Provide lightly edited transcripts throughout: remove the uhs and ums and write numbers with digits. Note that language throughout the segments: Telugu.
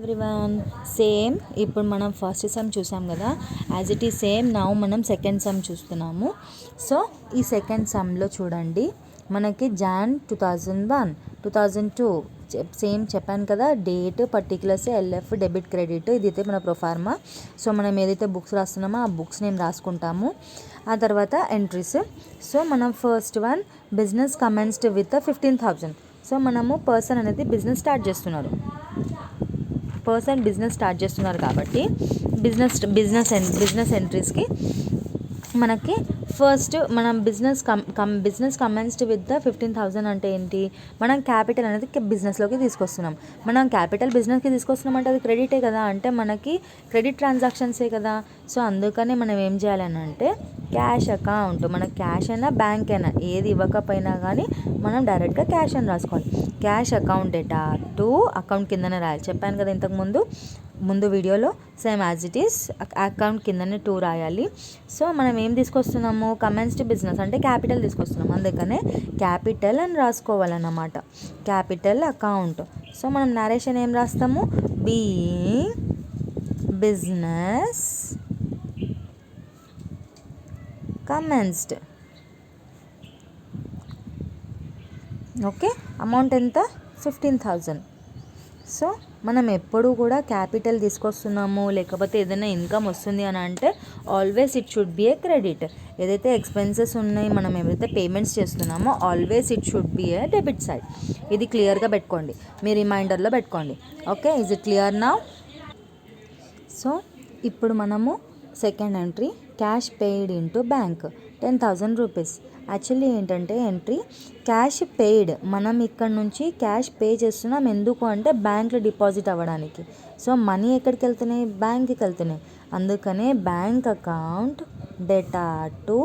ఎవ్రీవన్ సేమ్ ఇప్పుడు మనం ఫస్ట్ సమ్ చూసాం కదా, as it is same now మనం సెకండ్ సమ్ చూస్తున్నాము. సో ఈ సెకండ్ సమ్లో చూడండి, మనకి జాన్ 2001 2002 సేమ్ చెప్పాను కదా, date particulars LF debit credit ఇదైతే మన ప్రొఫార్మా. సో మనం ఏదైతే బుక్స్ రాస్తున్నామో ఆ బుక్స్ నేమ్ రాసుకుంటాము. ఆ తర్వాత ఎంట్రీస్. సో మనం first one business commenced with 15,000. So మనము పర్సన్ అనేది బిజినెస్ స్టార్ట్ చేస్తున్నారు కాబట్టి బిజినెస్ ఎంట్రీస్కి మనకి ఫస్ట్ మనం బిజినెస్ కమెన్స్డ్ విత్ ద 15,000 అంటే ఏంటి, మనం క్యాపిటల్ అనేది బిజినెస్లోకి తీసుకొస్తున్నాం. మనం క్యాపిటల్ బిజినెస్కి తీసుకొస్తున్నాం అంటే అది క్రెడిటే కదా, అంటే మనకి క్రెడిట్ ట్రాన్సాక్షన్సే కదా. సో అందుకని మనం ఏం చేయాలని అంటే క్యాష్ అకౌంట్, మనకి క్యాష్ అయినా బ్యాంక్ అయినా ఏది ఇవ్వకపోయినా కానీ మనం డైరెక్ట్గా క్యాష్ అని రాసుకోవాలి. Cash account debtor to account కిందనే రాయాలి. చెప్పాను కదా ఇంతకు ముందు వీడియోలో, same as it is account కిందనే 2 రాయాలి. సో మనం ఏం తీసుకొస్తున్నాము, కమెన్స్డ్ బిజినెస్ అంటే క్యాపిటల్ తీసుకొస్తున్నాము, అందుకనే క్యాపిటల్ అని రాసుకోవాలన్నమాట, క్యాపిటల్ అకౌంట్. సో మనం నరేషన్ ఏం రాస్తాము, being business commenced. Okay, amount ఎంత, 15,000. సో మనం ఎప్పుడు కూడా క్యాపిటల్ తీసుకొస్తున్నాము, లేకపోతే ఏదైనా ఇన్కమ్ వస్తుంది అని అంటే always it should be A credit. ఏదైతే ఎక్స్పెన్సెస్ ఉన్నాయి, మనం ఏదైతే పేమెంట్స్ చేస్తున్నామో always it should be A debit side. ఇది క్లియర్గా పెట్టుకోండి, మీ రిమైండర్లో పెట్టుకోండి. Okay, is it clear now? So ఇప్పుడు మనము second entry, cash paid into bank 10,000 rupees. Actually ఏంటంటే ఎంట్రీ క్యాష్ పెయిడ్, మనం ఇక్కడ నుంచి క్యాష్ పే చేస్తున్నాం, ఎందుకు అంటే బ్యాంక్లో డిపాజిట్ అవ్వడానికి. సో మనీ ఎక్కడికి వెళ్తున్నాయి, బ్యాంక్కి వెళ్తున్నాయి, అందుకనే bank account debtor to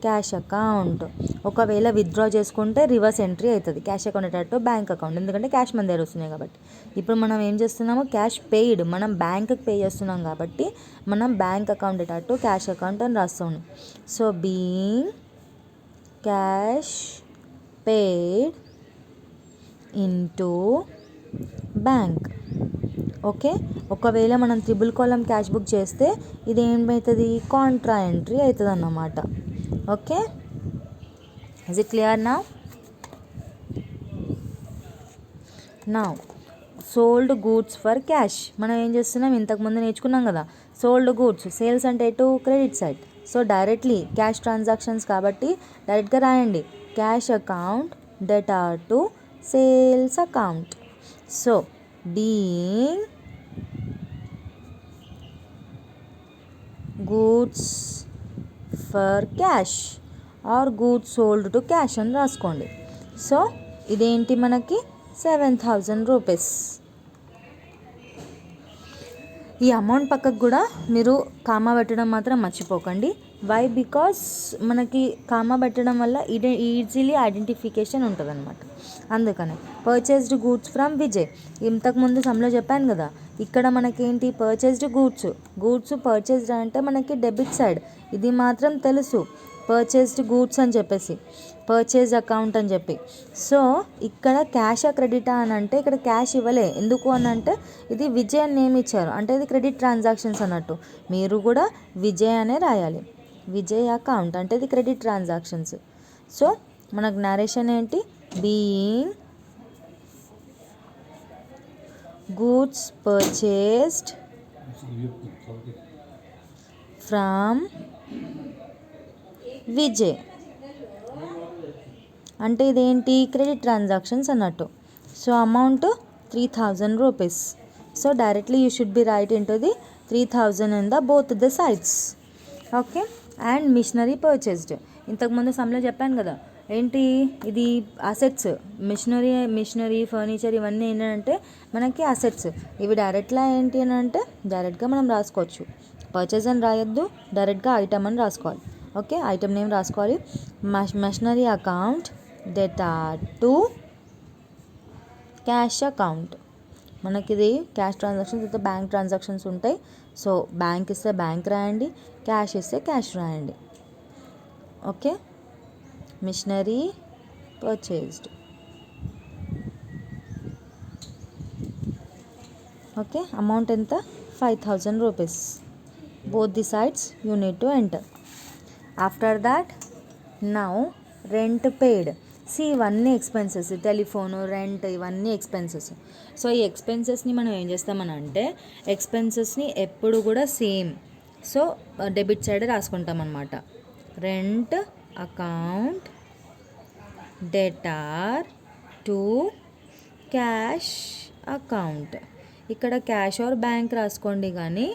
cash account. ఒకవేళ విత్డ్రా చేసుకుంటే రివర్స్ ఎంట్రీ అవుతుంది, cash account debtor to bank account, ఎందుకంటే క్యాష్ మన దగ్గర వస్తున్నాయి కాబట్టి. ఇప్పుడు మనం ఏం చేస్తున్నాము, క్యాష్ పెయిడ్, మనం బ్యాంక్కి పే చేస్తున్నాం కాబట్టి మనం bank account debtor to cash account అని రాస్తాము. So being cash paid into bank. Okay, ఒకవేళ మనం త్రిబుల్ కాలం క్యాష్ బుక్ చేస్తే ఇది ఏమవుతుంది, కాంట్రా ఎంట్రీ అవుతుంది అన్నమాట. Okay, is it clear now? Sold goods for cash, మనం ఏం చేస్తున్నాం, ఇంతకుముందు నేర్చుకున్నాం కదా, సోల్డ్ గూడ్స్, సేల్స్ అంటే ఎటు, credit side. So directly cash transactions కాబట్టి డైరెక్ట్గా రాయండి, cash account debtor to sales account. So being goods for cash or goods sold to cash అని రాసుకోండి. సో ఇదేంటి మనకి 7,000 రూపీస్. ఈ అమౌంట్ పక్కకు కూడా మీరు కామా పెట్టడం మాత్రం మర్చిపోకండి. వై, బికాస్ మనకి కామా పెట్టడం వల్ల ఈజీలీ ఐడెంటిఫికేషన్ ఉంటుంది అనమాట. అందుకనే పర్చేస్డ్ గూడ్స్ ఫ్రమ్ విజయ్, ఇంతకుముందు సమ్లో చెప్పాను కదా, ఇక్కడ మనకేంటి పర్చేస్డ్ గూడ్స్ పర్చేస్డ్ అంటే మనకి డెబిట్ సైడ్, ఇది మాత్రం తెలుసు, పర్చేస్డ్ గూడ్స్ అని చెప్పేసి, పర్చేజ్ అకౌంట్ అని చెప్పి. సో ఇక్కడ క్యాషా క్రెడిటా అని అంటే ఇక్కడ క్యాష్ ఇవ్వలే, ఎందుకు అని అంటే ఇది విజయ్ అని నేమ్ ఇచ్చారు, అంటే ఇది క్రెడిట్ ట్రాన్సాక్షన్స్ అన్నట్టు, మీరు కూడా విజయ్ అనే రాయాలి. విజయ్ అకౌంట్ అంటే ఇది క్రెడిట్ ట్రాన్సాక్షన్స్. సో మనకు నరేషన్ ఏంటి, being goods purchased from Vijay అంటే ఇదేంటి, క్రెడిట్ ట్రాన్సాక్షన్స్ అన్నట్టు. So amount 3,000 rupees. So directly you should be write in to the 3,000 in the both the sides. Okay, and machinery purchased, ఇంతకుముందు సమ్లో చెప్పాను కదా, ఏంటి ఇది అసెట్స్, మిషనరీ ఫర్నిచర్ ఇవన్నీ ఏంటంటే మనకి అసెట్స్. ఇవి డైరెక్ట్లా ఏంటి అని అంటే డైరెక్ట్గా మనం రాసుకోవచ్చు, పర్చేజ్ అని రాయొద్దు, డైరెక్ట్గా ఐటమ్ అని రాసుకోవాలి. ఓకే, ఐటమ్ నేమ్ రాసుకోవాలి, machinery account debtor to cash account. మనకి ఇది క్యాష్ ట్రాన్సాక్షన్స్ అయితే బ్యాంక్ ట్రాన్సాక్షన్స్ ఉంటాయి. సో బ్యాంక్ ఇస్తే బ్యాంక్ రాయండి, క్యాష్ ఇస్తే క్యాష్ రాయండి. Okay, machinery purchased. Okay, amount ఎంత? 5,000 rupees. Both the sides you need to enter. After that now rent paid. ఇవన్నీ ఎక్స్పెన్సెస్, టెలిఫోను, రెంట్, ఇవన్నీ ఎక్స్పెన్సెస్. సో ఈ ఎక్స్పెన్సెస్ని మనం ఏం చేస్తామని అంటే ఎక్స్పెన్సెస్ని ఎప్పుడు కూడా సేమ్, సో డెబిట్ సైడ్ రాసుకుంటాం అనమాట. Rent account debtor to cash account. ఇక్కడ క్యాష్ ఆర్ బ్యాంక్ రాసుకోండి, కానీ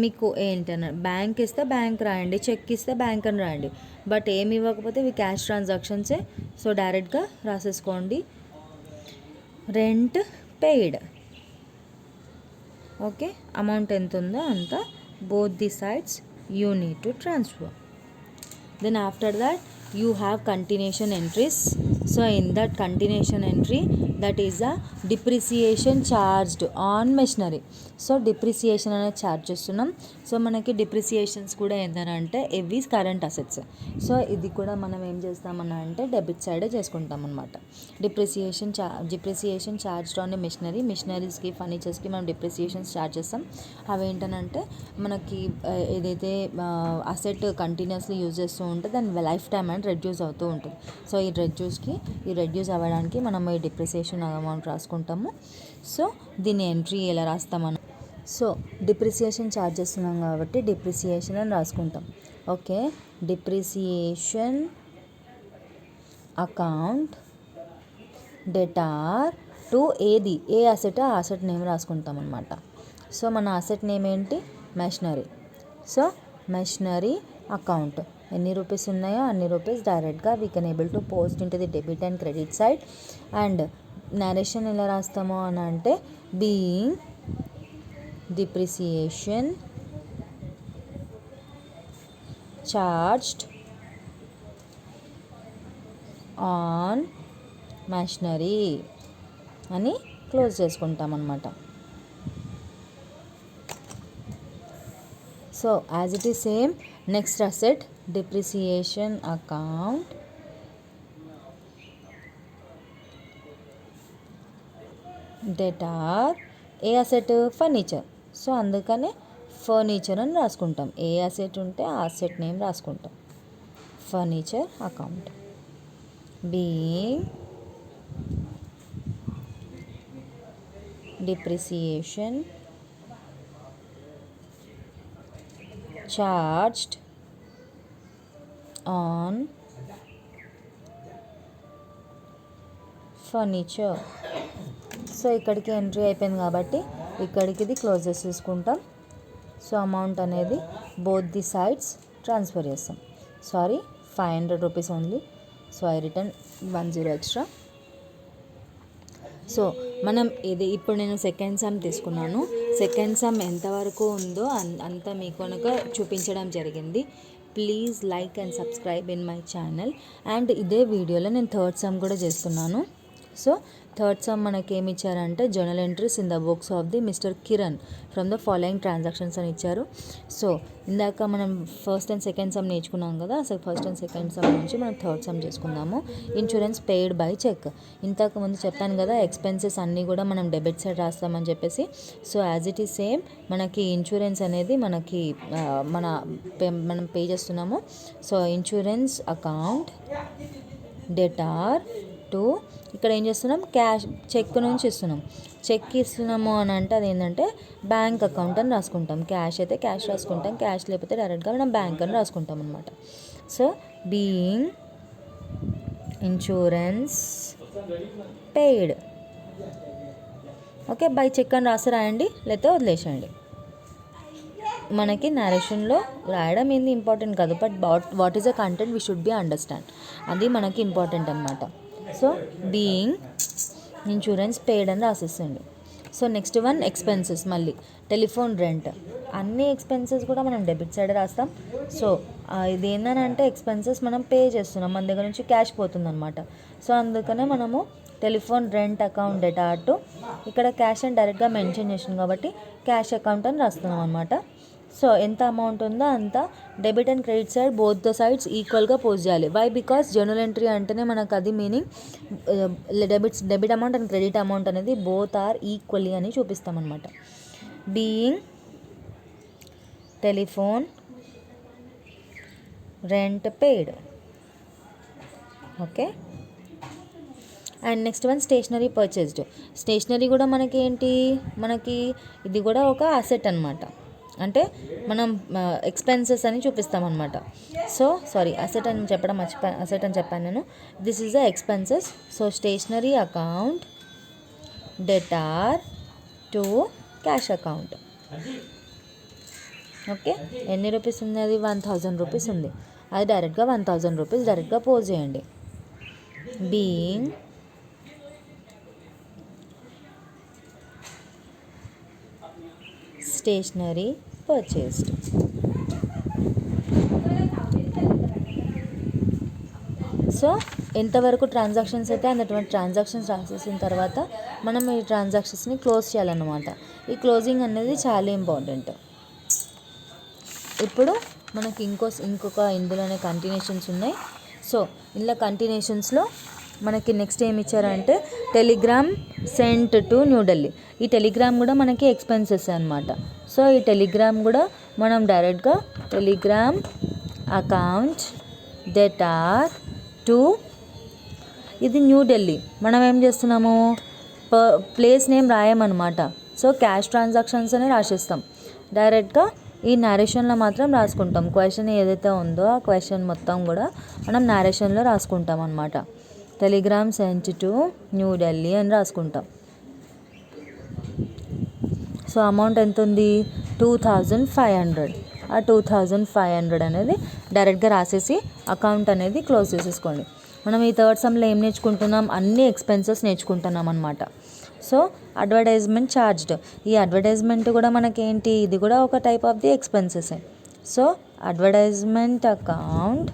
మీకు ఏంటన్నా బ్యాంక్ ఇస్తే బ్యాంక్ రాయండి, చెక్ ఇస్తే బ్యాంక్ అని రాయండి. బట్ ఏమి ఇవ్వకపోతే ఇవి క్యాష్ ట్రాన్సాక్షన్సే, సో డైరెక్ట్గా రాసేసుకోండి. Rent paid. ఓకే, అమౌంట్ ఎంత ఉందో అంత both the sides you need to transfer. Then after that you have continuation entries. So in that continuation entry, that is a depreciation charged on machinery. So depreciation అనేది ఛార్జ్ చేస్తున్నాం. సో మనకి డిప్రిసియేషన్స్ కూడా ఏంటంటే ఎవ్రీ కరెంట్ అసెట్స్. సో ఇది కూడా మనం ఏం చేస్తామన్నా అంటే డెబిట్ సైడే చేసుకుంటాం అనమాట. డిప్రిసియేషన్ ఛార్జ్డ్ ఆన్ మిషనరీస్కి, ఫర్నిచర్స్కి మనం డిప్రిసియేషన్స్ ఛార్జ్ చేస్తాం. అవి ఏంటంటే మనకి ఏదైతే అసెట్ కంటిన్యూస్లీ యూజ్ చేస్తూ ఉంటే దాని లైఫ్ టైం అనేది రెడ్యూస్ అవుతూ ఉంటుంది. సో ఈ రెడ్యూస్ అవ్వడానికి మనం ఈ డిప్రిసియేషన్ అమౌంట్ రాసుకుంటాము. సో దీన్ని ఎంట్రీ ఎలా రాస్తామని, సో డిప్రిసియేషన్ ఛార్జ్ చేస్తున్నాం కాబట్టి డిప్రిసియేషన్ అని రాసుకుంటాం. Okay, depreciation account debtor to ఏది, ఏ అసెట్ ఆ అసెట్ నేమ్ రాసుకుంటాం అనమాట. సో మన అసెట్ నేమ్ ఏంటి? మెషినరీ. సో మెషినరీ అకౌంట్ ఎన్ని రూపీస్ ఉన్నాయో అన్ని రూపీస్ డైరెక్ట్గా we can able to post in to the debit and credit side. And narration ఎలా రాస్తామో అని అంటే being depreciation charged on machinery అని క్లోజ్ చేసుకుంటాం అన్నమాట. So as it is same, next asset depreciation account debtor. A asset? Furniture. So అందుకనే ఫర్నిచర్ అని రాసుకుంటాం. ఏ అసెట్ ఉంటే ఆ అసెట్ నేమ్ రాసుకుంటాం. Furniture account being depreciation charged on furniture. So ఇక్కడికి ఎంట్రీ అయిపోయింది కాబట్టి ఇక్కడికి ఇది క్లోజ్ చేసుకుంటాం. సో అమౌంట్ అనేది బోత్ ది సైడ్స్ ట్రాన్స్ఫర్ చేస్తాం. Sorry, 500 rupees only. So I return 10 extra. So మనం ఇది ఇప్పుడు నేను సెకండ్ సమ్ తీసుకున్నాను. సెకండ్ సమ్ ఎంతవరకు ఉందో అంత మీకు కనుక చూపించడం జరిగింది. Please like and subscribe in my channel. And ఇదే వీడియోలో నేను థర్డ్ సమ్ కూడా చేస్తున్నాను. సో థర్డ్ సమ్ మనకి ఏమి ఇచ్చారంటే journal entries in the books of the mister Kiran from the following transactions అని ఇచ్చారు. సో ఇందాక మనం ఫస్ట్ అండ్ సెకండ్ సమ్ నేర్చుకున్నాం కదా, so first and second some నుంచి మనం థర్డ్ సమ్ చేసుకుందాము. Insurance paid by cheque. ఇంతకు ముందు చెప్పాను కదా ఎక్స్పెన్సెస్ అన్నీ కూడా మనం డెబిట్ సైడ్ రాస్తామని చెప్పేసి. So as it is same మనకి ఇన్సూరెన్స్ అనేది మనకి మనం పే చేస్తున్నాము. So insurance account debtor to, ఇక్కడ ఏం చేస్తున్నాం? క్యాష్ చెక్ నుంచి ఇస్తున్నాం. చెక్ ఇస్తున్నాము అని అంటే అది ఏంటంటే బ్యాంక్ అకౌంట్ అని రాసుకుంటాం. క్యాష్ అయితే క్యాష్ రాసుకుంటాం, క్యాష్ లేకపోతే డైరెక్ట్గా మనం బ్యాంక్ అని రాసుకుంటాం అనమాట. So being insurance paid. Okay, by cheque అని రాయండి, లేకపోతే వదిలేసేయండి. మనకి నరేషన్లో రాయడం ఏంది ఇంపార్టెంట్ కాదు, but what is the content we should be understand, అది మనకి ఇంపార్టెంట్ అనమాట. సో బీయింగ్ ఇన్సూరెన్స్ పెయిడ్ అని రాసేసండి. So next one expenses. మళ్ళీ టెలిఫోన్ రెంట్, అన్ని ఎక్స్పెన్సెస్ కూడా మనం డెబిట్ సైడ్ రాస్తాం. సో ఇది ఏంటంటే ఎక్స్పెన్సెస్ మనం పే చేస్తున్నాం, మన దగ్గర నుంచి క్యాష్ పోతుంది అనమాట. సో అందుకనే మనము telephone rent account debtor to, ఇక్కడ క్యాష్ అని డైరెక్ట్గా మెన్షన్ చేసాం కాబట్టి క్యాష్ అకౌంట్ అని రాస్తున్నాం అనమాట. సో ఎంత అమౌంట్ ఉందో అంత debit and credit side both the sides ఈక్వల్గా పోస్ట్ చేయాలి. వై? బికాస్ జర్నల్ ఎంట్రీ అంటేనే మనకు అది meaning debit amount and credit amount అనేది బోత్ ఆర్ ఈక్వల్లీ అని చూపిస్తాం అనమాట. Being telephone rent paid. Okay. And next one stationery purchased. Stationery కూడా మనకి ఏంటి, మనకి ఇది కూడా ఒక అసెట్ అనమాట. అంటే మనం ఎక్స్పెన్సెస్ అని చూపిస్తాం అనమాట. సో సారీ, అసెట్ అని చెప్పడం మర్చిపోయాను, అసెట్ అని చెప్పాను నేను. This is the expenses. So stationery account debtor to cash account. Okay. ఎన్ని రూపీస్ ఉంది అది? 1000 రూపీస్ ఉంది. అది డైరెక్ట్గా 1000 రూపీస్ డైరెక్ట్గా పోజ్ చేయండి. Being stationery purchased. సో ఎంతవరకు ట్రాన్సాక్షన్స్ అయితే అటువంటి ట్రాన్సాక్షన్స్ రాసేసిన తర్వాత మనం ఈ ట్రాన్సాక్షన్స్ని క్లోజ్ చేయాలన్నమాట. ఈ క్లోజింగ్ అనేది చాలా ఇంపార్టెంట్. ఇప్పుడు మనకి ఇంకొక ఇందులోనే కంటిన్యూషన్స్ ఉన్నాయి. సో ఇలా కంటిన్యూషన్స్లో మనకి నెక్స్ట్ ఏమి ఇచ్చారంటే టెలిగ్రామ్ సెంట్ టు న్యూఢిల్లీ. ఈ టెలిగ్రామ్ కూడా మనకి ఎక్స్పెన్సెస్ అనమాట. సో ఈ టెలిగ్రామ్ కూడా మనం డైరెక్ట్గా టెలిగ్రామ్ అకౌంట్ డెటార్ టు, ఇది న్యూఢిల్లీ. మనం ఏం చేస్తున్నాము, ప్లేస్ నేమ్ రాయమన్నమాట. సో క్యాష్ ట్రాన్సాక్షన్స్ అని రాసేస్తాం. డైరెక్ట్గా ఈ నరేషన్లో మాత్రం రాసుకుంటాం. క్వశ్చన్ ఏదైతే ఉందో ఆ క్వశ్చన్ మొత్తం కూడా మనం నరేషన్లో రాసుకుంటాం అనమాట. టెలిగ్రామ్ సెంట్ టు న్యూఢిల్లీ అని రాసుకుంటాం. సో అమౌంట్ ఎంత ఉంది? 2500. ఆ 2500 అనేది డైరెక్ట్గా రాసేసి అకౌంట్ అనేది క్లోజ్ చేసేసుకోండి. మనం ఈ థర్డ్ సమ్లో ఏం నేర్చుకుంటున్నాం? అన్ని ఎక్స్పెన్సెస్ నేర్చుకుంటున్నాం అనమాట. So advertisement charged. ఈ అడ్వర్టైజ్మెంట్ కూడా మనకేంటి, ఇది కూడా ఒక type of the expenses. So advertisement account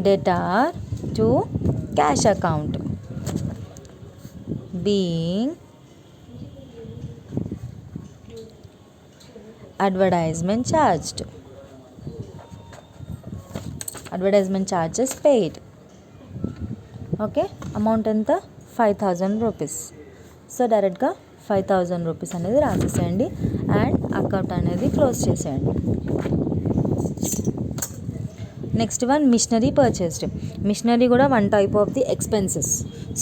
debtor to cash account being advertisement charged. Advertisement charges paid. Okay. Amount ఎంత? 5000 రూపీస్. సో డైరెక్ట్గా 5000 రూపీస్ అనేది రాసేసేయండి అండ్ అకౌంట్ అనేది క్లోజ్ చేసేయండి. Next one machinery purchased. Machinery కూడా one type of the expenses.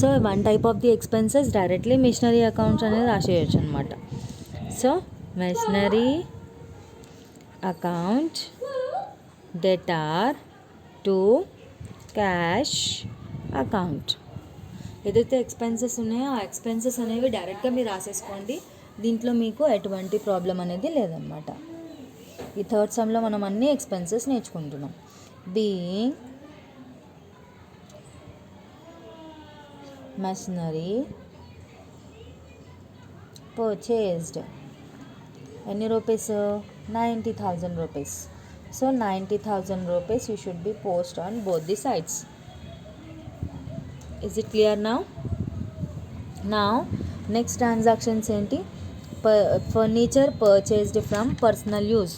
So one type of the expenses directly machinery accounts అనేది రాసేయచ్చు అనమాట. So machinery account debtor to cash account. ఏదైతే ఎక్స్పెన్సెస్ ఉన్నాయో ఆ ఎక్స్పెన్సెస్ అనేవి డైరెక్ట్గా మీరు రాసేసుకోండి. దీంట్లో మీకు ఎటువంటి ప్రాబ్లం అనేది లేదనమాట. ఈ థర్డ్ సమ్లో మనం అన్ని ఎక్స్పెన్సెస్ నేర్చుకుంటున్నాం. Being machinery purchased. ఎన్ని rupees? 90,000 rupees. So 90,000 rupees you should be post on both the sides. Is it clear now? Now next transactions ఏంటి? Furniture purchased from personal use.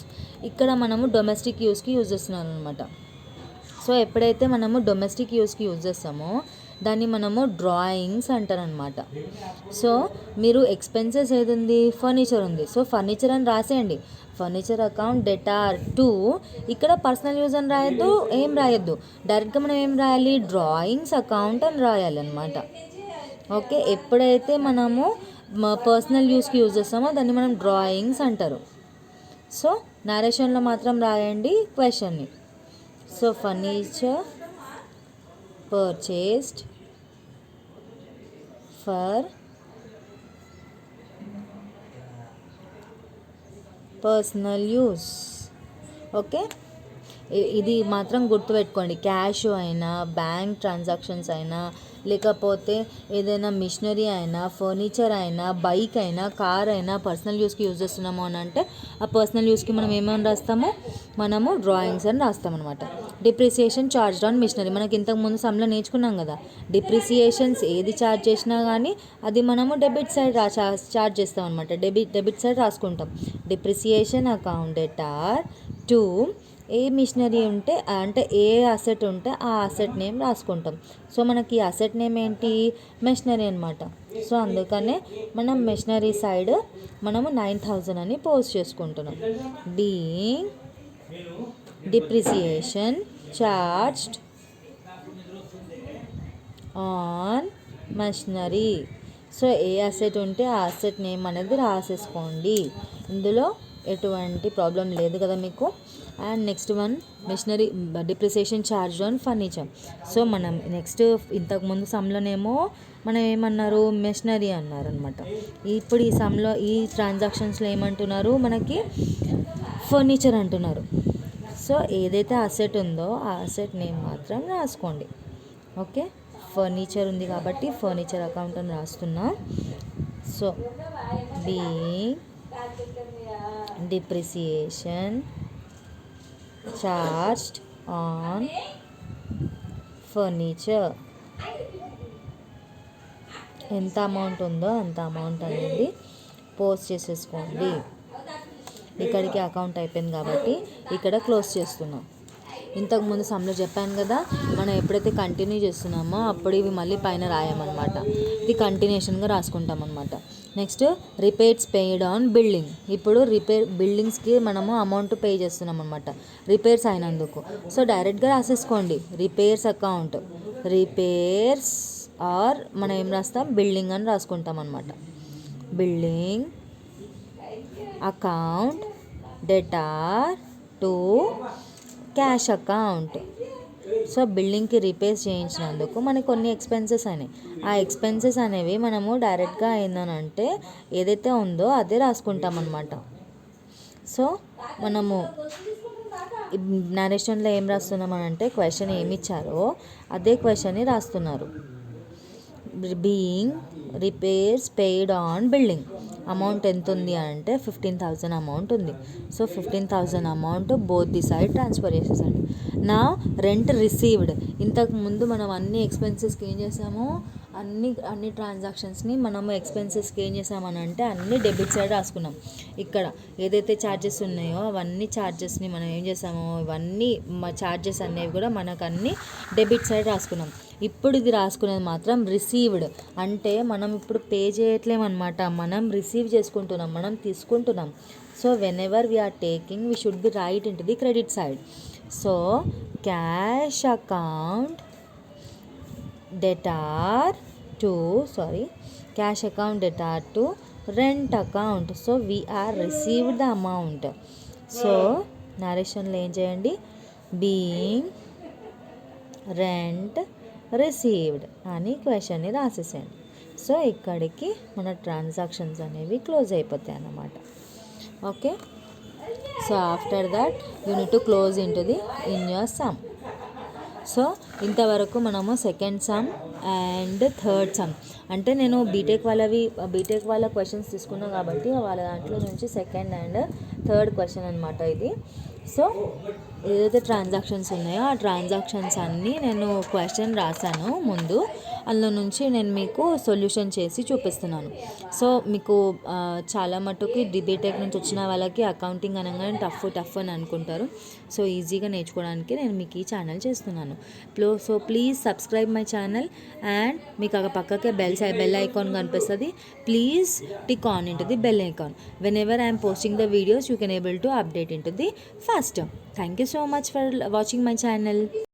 ఇక్కడ మనము డొమెస్టిక్ యూస్కి యూజ్ చేస్తున్నాం అనమాట. సో ఎప్పుడైతే మనము డొమెస్టిక్ యూస్కి యూజ్ చేస్తామో దాన్ని మనము డ్రాయింగ్స్ అంటారనమాట. సో మీరు ఎక్స్పెన్సెస్ ఏది ఉంది? ఫర్నిచర్ ఉంది. సో ఫర్నిచర్ అని రాసేయండి. ఫర్నిచర్ అకౌంట్ డెటార్ టు, ఇక్కడ పర్సనల్ యూజ్ అని రాయొద్దు, ఏం రాయొద్దు. డైరెక్ట్గా మనం ఏం రాయాలి? డ్రాయింగ్స్ అకౌంట్ అని రాయాలి అనమాట. ఓకే. ఎప్పుడైతే మనము పర్సనల్ యూస్కి యూజ్ చేస్తామో దాన్ని మనం డ్రాయింగ్స్ అంటారు. సో నరేషన్లో మాత్రం రాయండి క్వశ్చన్ని. So furniture purchased for personal use. Okay. ఇది మాత్రం గుర్తుపెట్టుకోండి. క్యాష్ అయినా, బ్యాంక్ ట్రాన్సాక్షన్స్ అయినా, లేకపోతే ఏదైనా మిషనరీ అయినా, ఫర్నిచర్ అయినా, బైక్ అయినా, కార్ అయినా పర్సనల్ యూస్కి యూజ్ చేస్తున్నాము అని అంటే ఆ పర్సనల్ యూస్కి మనం ఏమని రాస్తాము? మనము డ్రాయింగ్స్ అని రాస్తాం అనమాట. Depreciation charged on machinery. మనకి ఇంతకుముందు సమ్లో నేర్చుకున్నాం కదా, డిప్రిసియేషన్స్ ఏది ఛార్జ్ చేసినా కానీ అది మనము డెబిట్ సైడ్ ఛార్జ్ చేస్తాం అనమాట. డెబిట్ సైడ్ రాసుకుంటాం. డిప్రిసియేషన్ అకౌంట్ డెటార్ టు ఏ మిషనరీ ఉంటే అంటే ఏ అసెట్ ఉంటే ఆ అసెట్ నేమ్ రాసుకుంటాం. సో మనకి అసెట్ నేమ్ ఏంటి, మెషినరీ అనమాట. సో అందుకనే మనం మెషినరీ సైడ్ మనము 9,000 అని పోస్ట్ చేసుకుంటున్నాం. Being depreciation charged on machinery. So ఏ అసెట్ ఉంటే ఆ అసెట్ నేమ్ అనేది రాసేసుకోండి. ఇందులో ఎటువంటి ప్రాబ్లం లేదు కదా మీకు. And next one, machinery depreciation charge on furniture. So మనం నెక్స్ట్ ఇంతకుముందు సమ్లోనేమో మనం ఏమన్నారు, మెషినరీ అన్నారు అనమాట. ఇప్పుడు ఈ సమ్లో ఈ ట్రాన్సాక్షన్స్లో ఏమంటున్నారు, మనకి ఫర్నిచర్ అంటున్నారు. సో ఏదైతే అసెట్ ఉందో ఆ అసెట్ నేమ్ మాత్రం రాసుకోండి. ఓకే, ఫర్నిచర్ ఉంది కాబట్టి ఫర్నిచర్ అకౌంట్ అని రాస్తున్నా. So being depreciation charged on furniture, ఎంత అమౌంట్ ఉందో అంత అమౌంట్ అనేది పోస్ట్ చేసేసుకోండి. ఇక్కడికి అకౌంట్ అయిపోయింది కాబట్టి ఇక్కడ క్లోజ్ చేస్తున్నాం. ఇంతకుముందు సమ్లో చెప్పాను కదా, మనం ఎప్పుడైతే కంటిన్యూ చేస్తున్నామో అప్పుడు ఇవి మళ్ళీ పైన రాయమన్నమాట. ఇది కంటిన్యూషన్గా రాసుకుంటాం అనమాట. Next repairs paid on building. ఇప్పుడు బిల్డింగ్స్కి మనము అమౌంట్ పే చేస్తున్నాం అనమాట, రిపేర్స్ అయినందుకు. సో డైరెక్ట్గా రాసేసుకోండి, రిపేర్స్ అకౌంట్, రిపేర్స్ ఆర్ మనం ఏం రాస్తాం, బిల్డింగ్ అని రాసుకుంటాం అనమాట. Building account debtor to cash account. So బిల్డింగ్కి రిపేర్స్ చేయించినందుకు మనకి కొన్ని ఎక్స్పెన్సెస్ అయినాయి. ఆ ఎక్స్పెన్సెస్ అనేవి మనము డైరెక్ట్గా ఏందనంటే ఏదైతే ఉందో అదే రాసుకుంటాం అన్నమాట. సో మనము నరేషన్లో ఏం రాస్తున్నామనంటే క్వశ్చన్ ఏమి ఇచ్చారో అదే క్వశ్చన్ని రాస్తున్నారు. Being repairs paid on building, amount ఎంత ఉంది అంటే 15,000 అమౌంట్ ఉంది. So 15,000 amount both the side transfer చేసేసండి. నా రెంట్ రిసీవ్డ్, ఇంతకుముందు మనం అన్ని ఎక్స్పెన్సెస్కి ఏం చేసామో అన్ని ట్రాన్సాక్షన్స్ని మనము ఎక్స్పెన్సెస్కి ఏం చేసామని అంటే అన్ని డెబిట్ సైడ్ రాసుకున్నాం. ఇక్కడ ఏదైతే ఛార్జెస్ ఉన్నాయో అవన్నీ ఛార్జెస్ని మనం ఏం చేసామో ఇవన్నీ ఛార్జెస్ అనేవి కూడా మనకు అన్ని డెబిట్ సైడ్ రాసుకున్నాం. ఇప్పుడు ఇది రాసుకునేది మాత్రం రిసీవ్డ్, అంటే మనం ఇప్పుడు పే చేయట్లేమన్నమాట, మనం రిసీవ్ చేసుకుంటున్నాం, మనం తీసుకుంటున్నాం. So whenever we are taking we should be write in to the credit side. So cash account debtor to rent account. So we are received the amount. So నరేషన్లో ఏం చేయండి, బీయింగ్ రెంట్ రిసీవ్డ్ అని క్వశ్చన్ని రాసేసేయండి. సో ఇక్కడికి మన ట్రాన్సాక్షన్స్ అనేవి క్లోజ్ అయిపోతాయి అన్నమాట. Okay, so after that you need to close in your some. So ఇంతవరకు మనము second some and third sum, అంటే నేను బీటెక్ వాళ్ళ క్వశ్చన్స్ తీసుకున్నాను కాబట్టి వాళ్ళ దాంట్లో నుంచి సెకండ్ అండ్ థర్డ్ క్వశ్చన్ అనమాట ఇది. సో ఏదైతే ట్రాన్సాక్షన్స్ ఉన్నాయో ఆ ట్రాన్సాక్షన్స్ అన్నీ నేను క్వశ్చన్ రాశాను ముందు, అందులో నుంచి నేను మీకు సొల్యూషన్ చేసి చూపిస్తున్నాను. సో మీకు చాలా మటుకు బీటెక్ నుంచి వచ్చిన వాళ్ళకి అకౌంటింగ్ అనగానే టఫ్ అని అనుకుంటారు. సో ఈజీగా నేర్చుకోవడానికి నేను మీకు ఈ ఛానల్ చేస్తున్నాను. So please subscribe my channel and మీకు పక్కకే బెల్ ఐకాన్ కనిపిస్తుంది. Please tick on into the bell icon. When ever I'm posting the videos you can able to update into the first. Thank you so much for watching my channel.